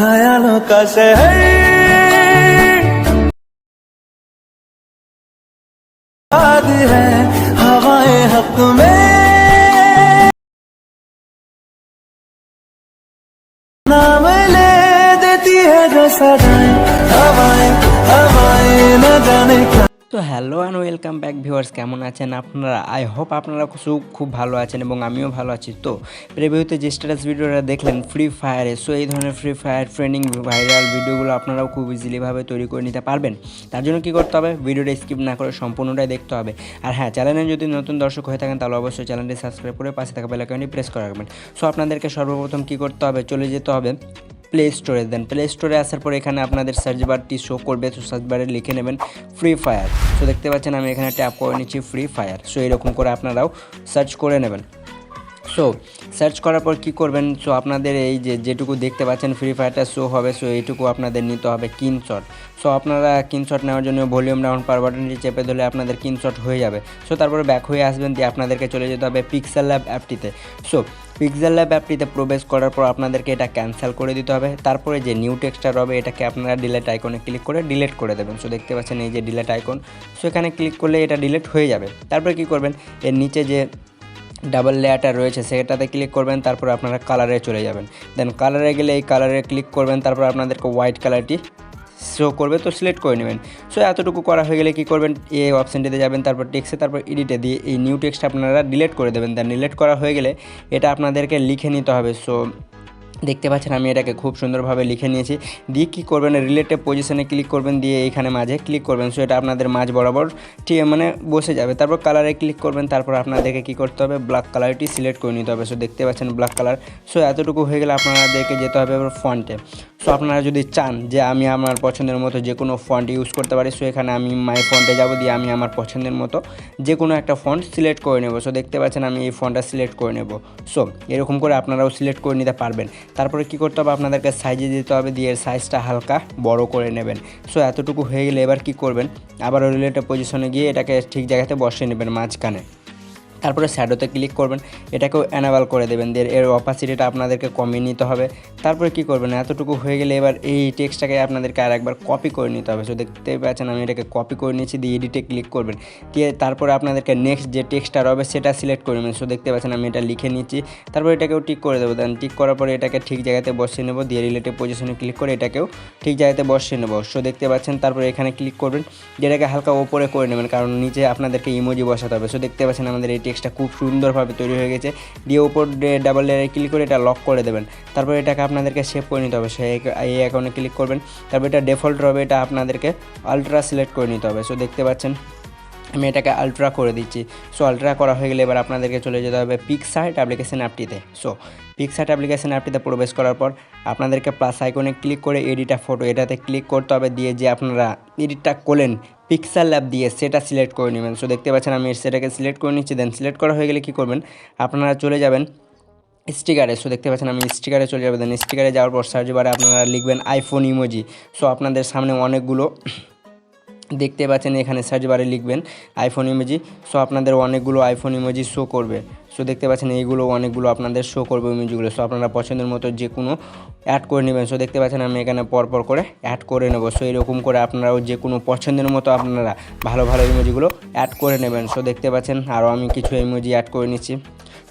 ख्यालों का शहर आदि है हवाएं हक में नाम ले देती है जो सदाएं हवाएं हवाएं न जाने क्या। তো hello and welcome back viewers, কেমন আছেন আপনারা? আই হোপ আপনারা খুব ভালো আছেন এবং আমিও ভালো আছি। তো প্রিভিউতে যে স্ট্যাটাস ভিডিওটা দেখলেন ফ্রি ফায়ারে, সো এই ধরনের ফ্রি ফায়ার ট্রেন্ডিং ভাইরাল ভিডিওগুলো আপনারাও খুব ইজিলিভাবে তৈরি করে নিতে পারবেন। তার জন্য কী করতে হবে, ভিডিওটা স্কিপ না করে সম্পূর্ণটাই দেখতে হবে। আর হ্যাঁ, চ্যানেলে যদি নতুন দর্শক হয়ে থাকেন তাহলে অবশ্যই চ্যানেলটি সাবস্ক্রাইব করে পাশে থাকা বেল আইকনটি প্রেস করে রাখবেন। সো আপনাদেরকে সর্বপ্রথম কী করতে হবে, চলে যেতে হবে প্লে স্টোরে। দেন প্লে স্টোরে আসার পর এখানে আপনাদের সার্চ বারটি শো করবে, তো সার্চ বারে লিখে নেবেন ফ্রি ফায়ার। সো দেখতে পাচ্ছেন আমি এখানে ট্যাপ করে নিচ্ছি ফ্রি ফায়ার। সো এরকম করে আপনারাও সার্চ করে নেবেন। সো সার্চ করার পর কী করবেন, সো আপনাদের এই যেটুকু দেখতে পাচ্ছেন ফ্রি ফায়ারটা শো হবে, সো এইটুকু আপনাদের নিতে হবে স্ক্রিনশট। সো আপনারা স্ক্রিনশট নেওয়ার জন্য ভলিউম ডাউন পাওয়ার বাটনটি চেপে ধরলে আপনাদের স্ক্রিনশট হয়ে যাবে। সো তারপরে ব্যাক হয়ে আসবেন, দিয়ে আপনাদেরকে চলে যেতে হবে পিক্সেল ল্যাব অ্যাপটিতে। সো পিক্সেল ল্যাব অ্যাপটিতে প্রবেশ করার পর আপনাদেরকে এটা ক্যান্সেল করে দিতে হবে। তারপরে যে নিউ টেক্সটটা হবে এটাকে আপনারা ডিলেট আইকনে ক্লিক করে ডিলেট করে দেবেন। সো দেখতে পাচ্ছেন এই যে ডিলেট আইকন, সো এখানে ক্লিক করলে এটা ডিলেট হয়ে যাবে। তারপরে কী করবেন, এর নিচে যে ডাবল লেয়ারটা রয়েছে সেটাতে ক্লিক করবেন, তারপর আপনারা কালারে চলে যাবেন। দেন কালারে গেলে এই কালারে ক্লিক করবেন, তারপর আপনাদেরকে হোয়াইট কালারটি শো করবে, তো সিলেক্ট করে নেবেন। সো এতটুকু করা হয়ে গেলে কী করবেন, এই অপশানটিতে যাবেন, তারপর টেক্সটে, তারপর এডিটে দিয়ে এই নিউ টেক্সট আপনারা ডিলিট করে দেবেন। দেন ডিলিট করা হয়ে গেলে এটা আপনাদেরকে লিখে নিতে হবে। সো দেখতে পাচ্ছেন আমি এটাকে খুব সুন্দরভাবে লিখে নিয়েছি। দিয়ে কী করবেন, রিলেটিভ পজিশনে ক্লিক করবেন, দিয়ে এইখানে মাঝে ক্লিক করবেন। সো এটা আপনাদের মাঝ বরাবর ঠিক মানে বসে যাবে। তারপর কালারে ক্লিক করবেন, তারপর আপনাদেরকে কী করতে হবে, ব্ল্যাক কালারটি সিলেক্ট করে নিতে হবে। সো দেখতে পাচ্ছেন ব্ল্যাক কালার। সো এতটুকু হয়ে গেলে আপনাদেরকে যেতে হবে এবার ফন্টে। সো আপনারা যদি চান যে আমি আমার পছন্দের মতো যে কোনো ফন্ট ইউজ করতে পারি, সো এখানে আমি মাই ফন্টে যাব, দিয়ে আমি আমার পছন্দের মতো যে কোনো একটা ফন্ট সিলেক্ট করে নেব। সো দেখতে পাচ্ছেন আমি এই ফন্টটা সিলেক্ট করে নেব। সো এরকম করে আপনারাও সিলেক্ট করে নিতে পারবেন। তারপরে কী করতে হবে, আপনাদেরকে সাইজে দিতে হবে, দিয়ে সাইজটা হালকা বড় করে নেবেন। সো এতটুকু হয়ে গেলে এবার কী করবেন, আবার রিলেটিভ পজিশনে গিয়ে এটাকে ঠিক জায়গাতে বসিয়ে নেবেন মাঝখানে। তারপরে শ্যাডোতে ক্লিক করবেন, এটাকেও অ্যানাবেল করে দেবেন, দিয়ে এর অপাসিটিটা আপনাদেরকে কমিয়ে নিতে হবে। তারপরে কী করবেন, এতটুকু হয়ে গেলে এবার এই টেক্সটটাকে আপনাদেরকে আরেকবার কপি করে নিতে হবে। সো দেখতেই পাচ্ছেন আমি এটাকে কপি করে নিয়েছি, দিয়ে এডিটে ক্লিক করবেন, দিয়ে তারপরে আপনাদেরকে নেক্সট যে টেক্সটটা হবে সেটা সিলেক্ট করে নেবেন। সো দেখতে পাচ্ছেন আমি এটা লিখে নিচ্ছি, তারপরে এটাকেও টিক করে দেবো। দেন টিক করার পরে এটাকে ঠিক জায়গাতে বসিয়ে নেব, দিয়ে রিলেটিভ পজিশনে ক্লিক করে এটাকেও ঠিক জায়গাতে বসিয়ে নেব। সো দেখতে পাচ্ছেন তারপরে এখানে ক্লিক করবেন, যেটাকে হালকা ওপরে করে নেবেন, কারণ নিচে আপনাদেরকে ইমোজি বসাতে হবে। সো দেখতে পাচ্ছেন আমাদের এই টেক্সটটা খুব সুন্দরভাবে তৈরি হয়ে গেছে। দিয়ে ওপর ডাবল লেয়ারে ক্লিক করে এটা লক করে দেবেন। তারপর এটাকে আপনাদেরকে সেভ করে নিতে হবে। এই অ্যাকাউন্টে ক্লিক করবেন, তারপর এটা ডিফল্ট হবে, এটা আপনাদেরকে আলট্রা সিলেক্ট করে নিতে হবে। সো দেখতে পাচ্ছেন আমি এটাকে আলট্রা করে দিচ্ছি। সো আলট্রা করা হয়ে গেলে এবার আপনাদেরকে চলে যেতে হবে পিক্সার্ট অ্যাপ্লিকেশন অ্যাপটিতে। সো পিক্সার্ট অ্যাপ্লিকেশন অ্যাপটিতে প্রবেশ করার পর আপনাদেরকে প্লাস আইকনে ক্লিক করে এডিট ফটো এটাতে ক্লিক করতে হবে, দিয়ে যে আপনারা এডিটটা করলেন পিক্সেল ল্যাব দিয়ে সেটা সিলেক্ট করে নেবেন। সো দেখতে পাচ্ছেন আমি সেটাকে সিলেক্ট করে নিচ্ছি। দেন সিলেক্ট করা হয়ে গেলে কী করবেন, আপনারা চলে যাবেন স্টিকারে। সো দেখতে পাচ্ছেন আমি স্টিকারে চলে যাবেন। দেন স্টিকারে যাওয়ার পর সার্চ বারে আপনারা লিখবেন আইফোন ইমোজি। সো আপনাদের সামনে অনেকগুলো দেখতে পাচ্ছেন এখানে সার্চ বারে লিখবেন আইফোন ইমোজি। সো আপনাদের অনেকগুলো আইফোন ইমোজি শো করবে। সো দেখতে পাচ্ছেন এইগুলো অনেকগুলো আপনাদের শো করবে ইমোজিগুলো। সো আপনারা পছন্দের মতো যে কোনো অ্যাড করে নেবেন। সো দেখতে পাচ্ছেন আমি এখানে পরপর করে অ্যাড করে নেব। সো এরকম করে আপনারাও যে কোনো পছন্দের মতো আপনারা ভালো ভালো ইমোজিগুলো অ্যাড করে নেবেন। সো দেখতে পাচ্ছেন আরও আমি কিছু ইমোজি অ্যাড করে নিচ্ছি।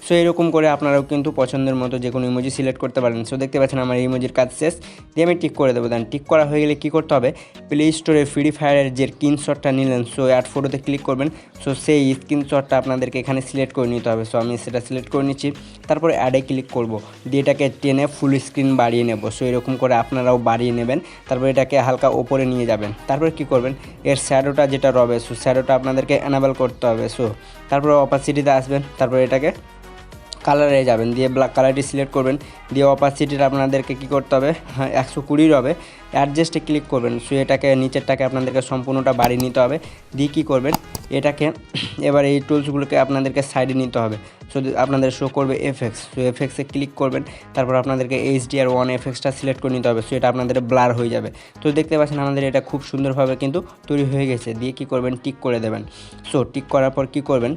সো এরকম করে আপনারাও কিন্তু পছন্দের মতো যে কোনো ইমোজি সিলেক্ট করতে পারেন। সো দেখতে পাচ্ছেন আমার ইমোজির কাজ শেষ, দিয়ে আমি টিক করে দেবো। দেন টিক করা হয়ে গেলে কী করতে হবে, প্লে স্টোরে ফ্রি ফায়ারের যে স্ক্রিনশটটা নিলেন, সো অ্যাড ফটোতে ক্লিক করবেন। সো সেই স্ক্রিনশটটা আপনাদেরকে এখানে সিলেক্ট করে নিতে হবে। সো আমি সেটা সিলেক্ট করে নিচ্ছি, তারপরে অ্যাডে ক্লিক করব, দিয়ে এটাকে টেনে ফুল স্ক্রিন বাড়িয়ে নেব। সো এরকম করে আপনারাও বাড়িয়ে নেবেন, তারপর এটাকে হালকা ওপরে নিয়ে যাবেন। তারপরে কী করবেন, এর শ্যাডোটা যেটা রবে, সো শ্যাডোটা আপনাদেরকে অ্যানাবেল করতে হবে। সো তারপরে অপাসিটিতে আসবেন, তারপরে এটাকে কালারে যাবেন, দিয়ে ব্ল্যাক কালারটি সিলেক্ট করবেন, দিয়ে অপাসিটিটা আপনাদেরকে কী করতে হবে, 120 হবে, অ্যাডজাস্টে ক্লিক করবেন। সো এটাকে নিচেরটাকে আপনাদেরকে সম্পূর্ণটা বাড়িয়ে নিতে হবে। দিয়ে কী করবেন, এটাকে এবার এই টুলসগুলোকে আপনাদেরকে সাইডে নিতে হবে। সো আপনাদের শো করবে এফএক্স। সো এফএক্সে ক্লিক করবেন, তারপর আপনাদেরকে HDR1 এফএক্সটা সিলেক্ট করে নিতে হবে। সো এটা আপনাদের ব্লার হয়ে যাবে। তো দেখতে পাচ্ছেন আমাদের এটা খুব সুন্দরভাবে কিন্তু তৈরি হয়ে গেছে। দিয়ে কী করবেন, টিক করে দেবেন। সো টিক করার পর কী করবেন,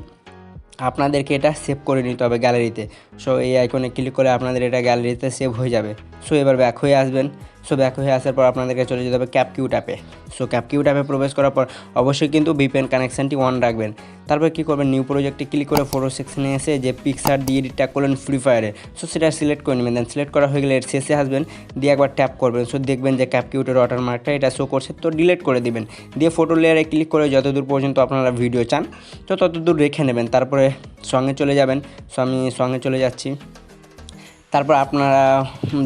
আপনাদেরকে এটা সেভ করে নিতে হবে গ্যালারিতে। সো এই আইকনে ক্লিক করে আপনাদের এটা গ্যালারিতে সেভ হয়ে যাবে। সো এবার ব্যাক হয়ে আসবেন। সো ব্যাক হয়ে আসার পর আপনাদেরকে চলে যেতে হবে ক্যাপকিউট অ্যাপে। সো ক্যাপকিউট অ্যাপে প্রবেশ করার পর অবশ্যই কিন্তু ভিপিএন কানেকশানটি অন রাখবেন। তারপর কী করবেন, নিউ প্রজেক্টে ক্লিক করে ফটো সেকশনে এসে যে পিকচার দিয়ে এডিটটা করলেন ফ্রি ফায়ারে, সো সেটা সিলেক্ট করে নেবেন। দেন সিলেক্ট করা হয়ে গেলে এর শেষে আসবেন, দিয়ে একবার ট্যাপ করবেন। সো দেখবেন যে ক্যাপকিউটের ওয়াটারমার্কটা এটা শো করছে, তো ডিলিট করে দিবেন। দিয়ে ফটো লেয়ারে ক্লিক করে যতদূর পর্যন্ত আপনারা ভিডিও চান তো ততদূর রেখে নেবেন। তারপরে সঙ্গে চলে যাবেন। সো আমি সঙ্গে চলে যাচ্ছি। তারপর আপনারা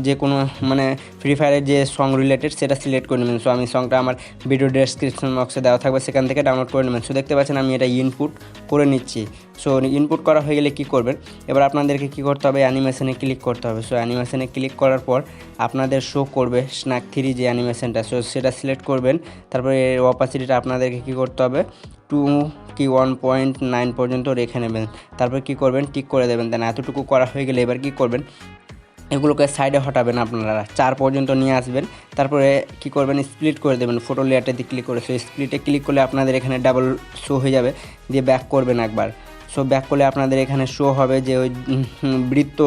যে কোনো মানে ফ্রি ফায়ারের যে সং রিলেটেড সেটা সিলেক্ট করে নেবেন। সো আমি সংটা আমার ভিডিও ডেসক্রিপশন বক্সে দেওয়া থাকবে, সেখান থেকে ডাউনলোড করে নেবেন। সো দেখতে পাচ্ছেন আমি এটা ইনপুট করে নিচ্ছি। সো ইনপুট করা হয়ে গেলে কী করবেন, এবার আপনাদেরকে কী করতে হবে, অ্যানিমেশনে ক্লিক করতে হবে। সো অ্যানিমেশনে ক্লিক করার পর আপনাদের শো করবে স্ন্যাক 3 যে অ্যানিমেশনটা, সো সেটা সিলেক্ট করবেন। তারপরে অপাসিটিটা আপনাদেরকে কী করতে হবে 2 কি 1.9 পর্যন্ত রেখে নেবেন। তারপর কী করবেন, টিক করে দেবেন। দেন এতটুকু করা হয়ে গেলে এবার কী করবেন, এগুলোকে সাইডে হটাবেন, আপনারা 4 পর্যন্ত নিয়ে আসবেন। তারপরে কী করবেন, স্প্লিট করে দেবেন ফটো লেয়ারটাতে ক্লিক করে। সো স্প্লিটে ক্লিক করলে আপনাদের এখানে ডাবল শো হয়ে যাবে। দিয়ে ব্যাক করবেন একবার। সো ব্যাক করলে আপনাদের এখানে শো হবে যে ওই বৃত্ত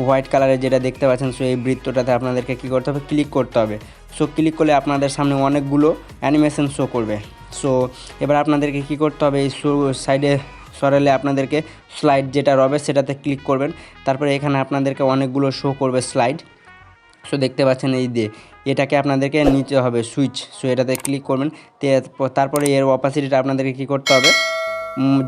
হোয়াইট কালারের যেটা দেখতে পাচ্ছেন, সো এই বৃত্তটাতে আপনাদেরকে কী করতে হবে, ক্লিক করতে হবে। সো ক্লিক করলে আপনাদের সামনে অনেকগুলো অ্যানিমেশন শো করবে। সো এবার আপনাদেরকে কী করতে হবে, এই শো সাইডে সরালে আপনাদেরকে স্লাইড যেটা রবে সেটাতে ক্লিক করবেন। তারপরে এখানে আপনাদেরকে অনেকগুলো শো করবে স্লাইড। সো দেখতে পাচ্ছেন এই দিয়ে এটাকে আপনাদেরকে নিতে হবে সুইচ। সো এটাতে ক্লিক করবেন। তারপরে এর অপাসিটিটা আপনাদেরকে কী করতে হবে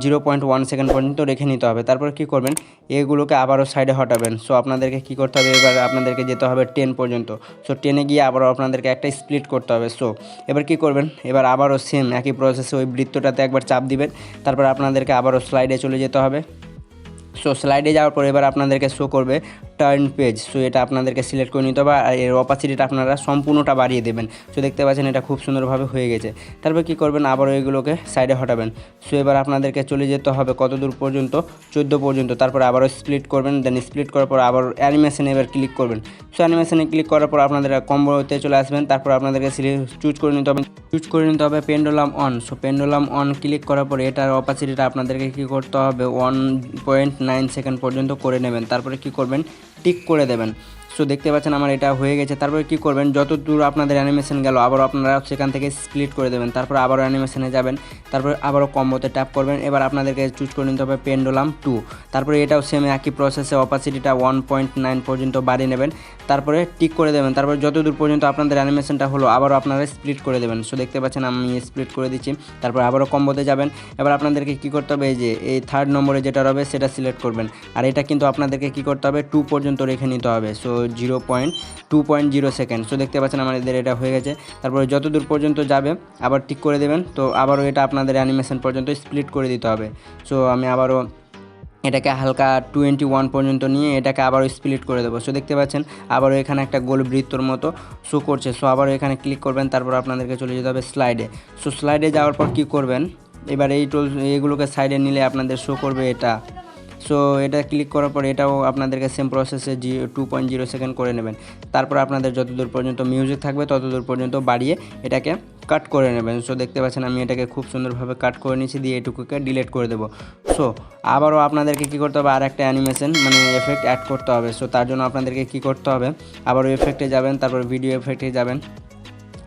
0.1 সেকেন্ড পর্যন্ত রেখে নিতে হবে। তারপর কী করবেন, এগুলোকে আবারও সাইডে হটাবেন। সো আপনাদেরকে কী করতে হবে, এবার আপনাদেরকে যেতে হবে 10 পর্যন্ত। সো 10-এ গিয়ে আবারও আপনাদেরকে একটা স্প্লিট করতে হবে। সো এবার কী করবেন, এবার আবারও সেম একই প্রসেসে ওই বৃত্তটাতে একবার চাপ দিবেন। তারপর আপনাদেরকে আবারও স্লাইডে চলে যেতে হবে। সো স্লাইডে যাওয়ার পর এবার আপনাদেরকে শো করবে টার্ন পেজ। সো এটা আপনাদেরকে সিলেক্ট করে নিতে হবে, আর এর অপাসিটিটা আপনারা সম্পূর্ণটা বাড়িয়ে দেবেন। সো দেখতে পাচ্ছেন এটা খুব সুন্দরভাবে হয়ে গেছে। তারপর কী করবেন, আবারও এগুলোকে সাইডে হটাবেন। সো এবার আপনাদেরকে চলে যেতে হবে কত দূর পর্যন্ত, 14 পর্যন্ত। তারপর আবারও স্প্লিট করবেন। দেন স্প্লিট করার পর আবার অ্যানিমেশনে এবার ক্লিক করবেন। সো অ্যানিমেশনে ক্লিক করার পর আপনাদের কম্বোতে চলে আসবেন। তারপর আপনাদেরকে চুজ করে নিতে হবে pendulum on. So pendulum on click করার পর এটার অপাসিটিটা আপনাদেরকে কী করতে হবে 1.9 সেকেন্ড পর্যন্ত করে নেবেন। তারপরে কী করবেন, টিক করে দেবেন। সো দেখতে পাচ্ছেন আমার এটা হয়ে গেছে। তারপরে কী করবেন, যত দূর আপনাদের অ্যানিমেশন গেল আবারও আপনারা সেখান থেকে স্প্লিট করে দেবেন। তারপর আবারও অ্যানিমেশনে যাবেন। তারপর আবারও কম্বোতে ট্যাপ করবেন। এবার আপনাদেরকে চুজ করে নিতে হবে পেন্ডুলাম 2। তারপরে এটাও সেম একই প্রসেসে অপাসিটিটা 1.9 পর্যন্ত বাড়িয়ে নেবেন। তারপরে টিক করে দেবেন। তারপর যত দূর পর্যন্ত আপনাদের অ্যানিমেশনটা হলো আবারও আপনারা স্প্লিট করে দেবেন। সো দেখতে পাচ্ছেন আমি স্প্লিট করে দিচ্ছি। তারপর আবারও কম্বোতে যাবেন। এবার আপনাদেরকে কী করতে হবে, এই যে এই 3rd নম্বরে যেটা রবে সেটা সিলেক্ট করবেন। আর এটা কিন্তু আপনাদেরকে কী করতে হবে 2 পর্যন্ত রেখে নিতে হবে। So 2.0 second. সো দেখতে পাচ্ছেন আমাদের এটা হয়ে গেছে। তারপরে যত দূর পর্যন্ত যাবে আবার টিক করে দেবেন। তো আবারও এটা আপনাদের অ্যানিমেশন পর্যন্ত স্প্লিট করে দিতে হবে। সো আমি আবারও এটাকে হালকা 21 পর্যন্ত নিয়ে এটাকে আবারও স্প্লিট করে দেবো। সো দেখতে পাচ্ছেন আবারও এখানে একটা গোল বৃত্তর মতো শো করছে। সো আবারও এখানে ক্লিক করবেন। তারপর আপনাদেরকে চলে যেতে হবে স্লাইডে। সো স্লাইডে যাওয়ার পর কী করবেন, এবার এইগুলোকে সাইডে নিলে আপনাদের শো করবে এটা। সো এটা ক্লিক করার পর এটাও আপনাদেরকে সেম প্রসেসে 2.0 সেকেন্ড করে নেবেন। তারপর আপনাদের যতদূর পর্যন্ত মিউজিক থাকবে ততদূর পর্যন্ত বাড়িয়ে এটাকে কাট করে নেবেন। সো দেখতে পাচ্ছেন আমি এটাকে খুব সুন্দরভাবে কাট করে নিয়েছি, দিয়ে এটুকুকে ডিলিট করে দেবো। সো আবারও আপনাদেরকে কী করতে হবে, আর একটা অ্যানিমেশন মানে এফেক্ট অ্যাড করতে হবে। সো তার জন্য আপনাদেরকে কী করতে হবে, আবারও এফেক্টে যাবেন। তারপর ভিডিও এফেক্টে যাবেন।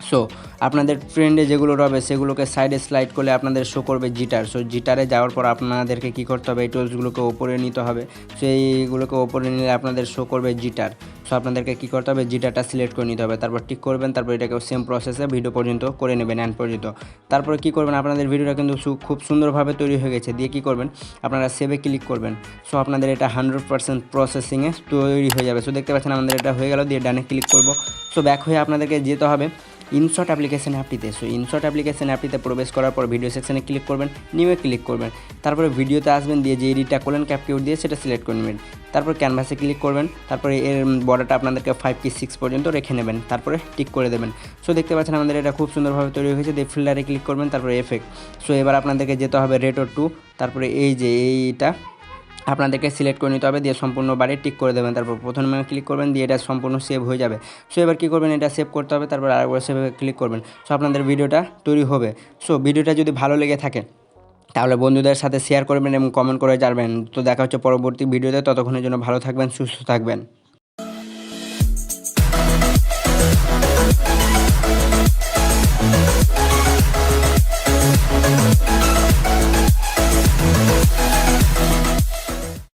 সো আপনাদের ট্রেন্ডে যেগুলো রবে সেগুলোকে সাইডে স্লাইড করলে আপনাদের শো করবে জিটার। সো জিটারে যাওয়ার পর আপনাদেরকে কী করতে হবে, এই টুলসগুলোকে ওপরে নিতে হবে। সো এইগুলোকে ওপরে নিলে আপনাদের শো করবে জিটার। সো আপনাদেরকে কী করতে হবে, জিটারটা সিলেক্ট করে নিতে হবে। তারপর টিক করবেন। তারপর এটাকেও সেম প্রসেসে ভিডিও পর্যন্ত করে নেবেন, এন্ড পর্যন্ত। তারপরে কী করবেন, আপনাদের ভিডিওটা কিন্তু খুব সুন্দরভাবে তৈরি হয়ে গেছে। দিয়ে কী করবেন, আপনারা সেভে ক্লিক করবেন। সো আপনাদের এটা 100% প্রসেসিংয়ে তৈরি হয়ে যাবে। সো দেখতে পাচ্ছেন আমাদের এটা হয়ে গেল। দিয়ে ডানে ক্লিক করব। সো ব্যাক হয়ে আপনাদেরকে যেতে হবে ইনশট অ্যাপ্লিকেশন অ্যাপটিতে। সো ইনশট অ্যাপ্লিকেশন অ্যাপটিতে প্রবেশ করার পর ভিডিও সেকশনে ক্লিক করবেন, নিউয়ে ক্লিক করবেন। তারপরে ভিডিওতে আসবেন, দিয়ে যে এডিটটা করলেন ক্যাপকিউট দিয়ে সেটা সিলেক্ট করে নেবেন। তারপর ক্যানভাসে ক্লিক করবেন। তারপরে এর বর্ডারটা আপনাদেরকে 5 কি 6 পর্যন্ত রেখে নেবেন। তারপরে টিক করে দেবেন। সো দেখতে পাচ্ছেন আমাদের এটা খুব সুন্দরভাবে তৈরি হয়েছে। দিয়ে ফিল্টারে ক্লিক করবেন। তারপরে এফেক্ট। সো এবার আপনাদেরকে যেতে হবে রেটো 2। তারপরে এই যে এইটা আপনাদেরকে সিলেক্ট করে নিতে হবে, দিয়ে সম্পূর্ণ বাড়ি টিক করে দেবেন। তারপর প্রথমে ক্লিক করবেন, দিয়ে এটা সম্পূর্ণ সেভ হয়ে যাবে। সো এবার কী করবেন, এটা সেভ করতে হবে। তারপর আরেকবার সেভে ক্লিক করবেন। সো আপনাদের ভিডিওটা তৈরি হবে। সো ভিডিওটা যদি ভালো লেগে থাকে তাহলে বন্ধুদের সাথে শেয়ার করবেন এবং কমেন্ট করে জানাবেন। তো দেখা হচ্ছে পরবর্তী ভিডিওতে। ততক্ষণের জন্য ভালো থাকবেন, সুস্থ থাকবেন।